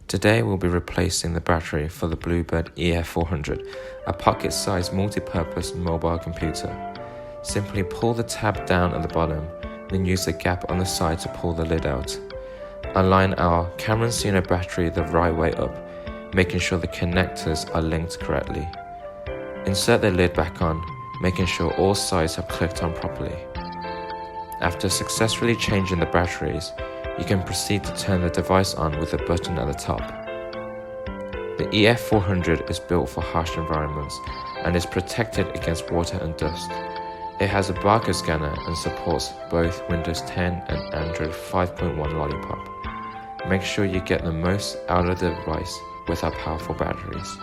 Today we'll be replacing the battery for the Bluebird EF400, a pocket-sized multi-purpose mobile computer. Simply pull the tab down at the bottom, then use the gap on the side to pull the lid out. Align our camera Encino battery the right way up, making sure the connectors are linked correctly. Insert the lid back on, making sure all sides have clicked on properly. After successfully changing the batteries, you can proceed to turn the device on with a button at the top. The EF400 is built for harsh environments and is protected against water and dust. It has a barcode scanner and supports both Windows 10 and Android 5.1 Lollipop. Make sure you get the most out of the device with our powerful batteries.